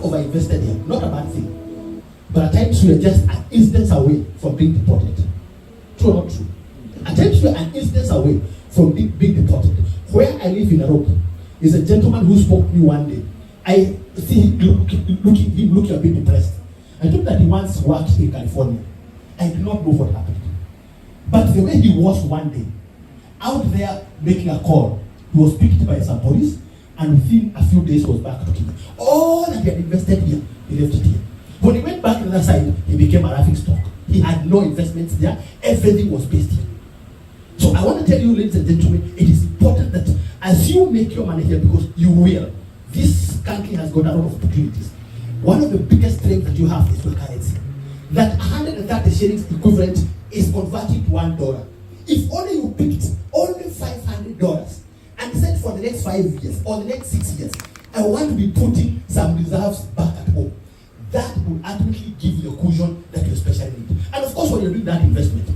over-invested here. Not a bad thing. But at times we are just an instance away from being deported. True or not true? At times we are an instance away from being deported. Where I live in Nairobi is a gentleman who spoke to me one day. I see him looking a bit depressed. I told that he once worked in California. I did not know what happened. But the way he was one day, out there making a call, he was picked by some police, and within a few days he was back to Kenya. All that he had invested here, he left it here. When he went back to the other side, he became a laughing stock. He had no investments there. Everything was based here. So I want to tell you, ladies and gentlemen, it is important that as you make your money here, because you will, this country has got a lot of opportunities. One of the biggest strengths that you have is your currency. That 130 shillings equivalent is converted to $1. If only you picked only $500 and said for the next 5 years or the next 6 years, I want to be putting some reserves back at home, that will ultimately give you the cushion that you especially need. And of course, when you're doing that investment,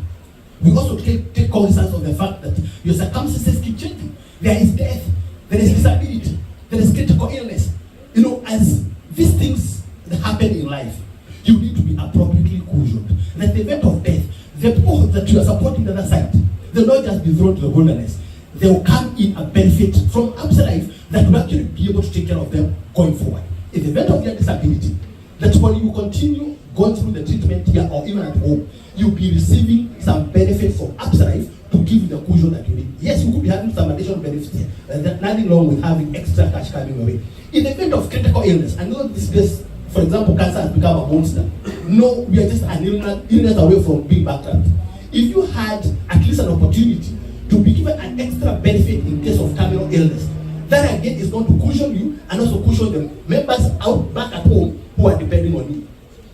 we also take cognizance of the fact that your circumstances keep changing. There is death, there is disability, there is critical illness. You know, as these things that happen in life, you need to be appropriately cushioned. That the event of death, the people that you are supporting the other side, they'll not just be thrown to the wilderness. They will come in and benefit from outside life that will actually be able to take care of them going forward. In the event of their disability, that when you continue going through the treatment here or even at home, you'll be receiving some benefit from outside life to give you the cushion that you need. Yes, you could be having some additional benefits here. There's nothing wrong with having extra cash coming away. In the event of critical illness, I know this, for example, cancer has become a monster. No, we are just an illness away from being bankrupt. If you had at least an opportunity to be given an extra benefit in case of terminal illness, that again is going to cushion you and also cushion the members out back at home who are depending on you.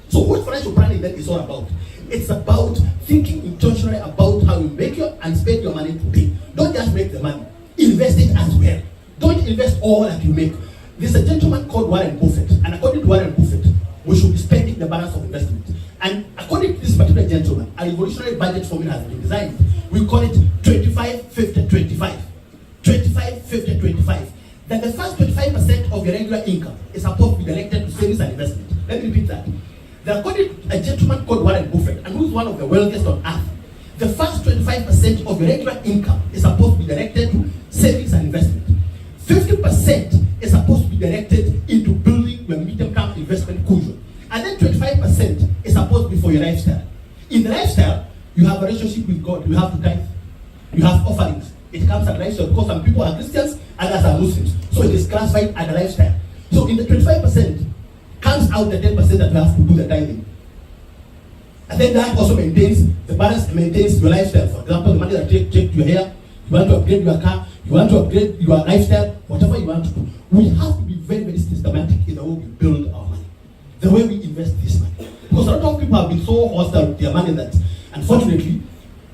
So what financial planning then is all about? It's about thinking intentionally about how you make your and spend your money today. Don't just make the money. Invest it as well. Don't invest all that you make. There's a gentleman called Warren Buffett, and according to Warren Buffett, we should be spending the balance of investment. And according to this particular gentleman, a revolutionary budget formula has been designed. We call it 25-50-25. 25-50-25. That the first 25% of your regular income is supposed to be directed to savings and investment. Let me repeat that. According to a gentleman called Warren Buffett, and who is one of the wealthiest on earth, the first 25% of your regular income is supposed to be directed to savings and investment. 50% is supposed to be directed into building your medium-term investment cushion. And then 25% is supposed to be for your lifestyle. In the lifestyle, you have a relationship with God. You have to tithe. You have offerings. It comes at lifestyle because some people are Christians, others are Muslims. So it is classified as a lifestyle. So in the 25% comes out the 10% that you have to do the tithing. And then that also maintains, the balance maintains your lifestyle. For example, the money that you take to your hair, you want to upgrade your car, you want to upgrade your lifestyle, whatever you want to do. We have to be very, very systematic in the way we build our money, the way we invest this money. Because a lot of people have been so hostile with their money that, unfortunately,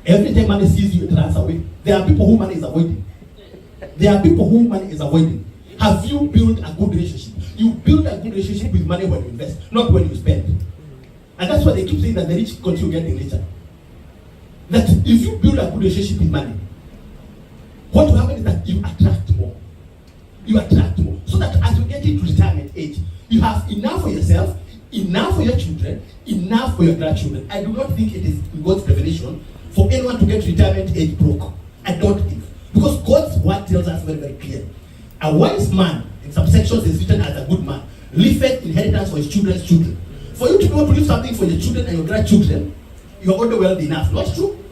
every time money sees you, it runs away. There are people who money is avoiding. There are people who money is avoiding. Have you built a good relationship? You build a good relationship with money when you invest, not when you spend. And that's why they keep saying that the rich continue getting richer. That if you build a good relationship with money, what will happen is that you attract more. You attract more. So that as you get into retirement age, you have enough for yourself, enough for your children, enough for your grandchildren. I do not think it is in God's revelation for anyone to get retirement age broke. I don't think. Because God's word tells us very, very clear. A wise man, in some sections, is written as a good man, leaveth inheritance for his children's children. For you to be able to leave something for your children and your grandchildren, you are already wealthy enough. Not true?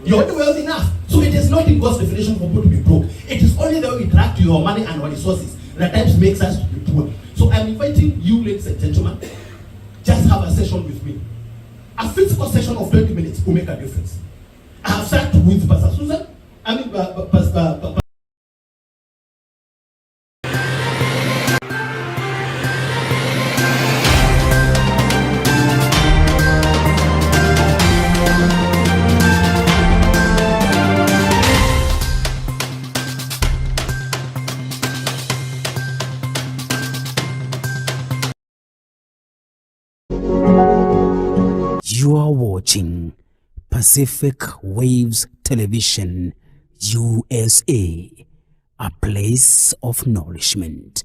You are already wealthy enough. So it is not in God's definition for people to be broke. It is only the way we interact with your money and our resources that at times makes us to be poor. So I'm inviting you, ladies and gentlemen, just have a session with me. A physical session of 20 minutes will make a difference. I have sat with Pastor Susan, Pastor You are watching Pacific Waves Television, USA, a place of nourishment.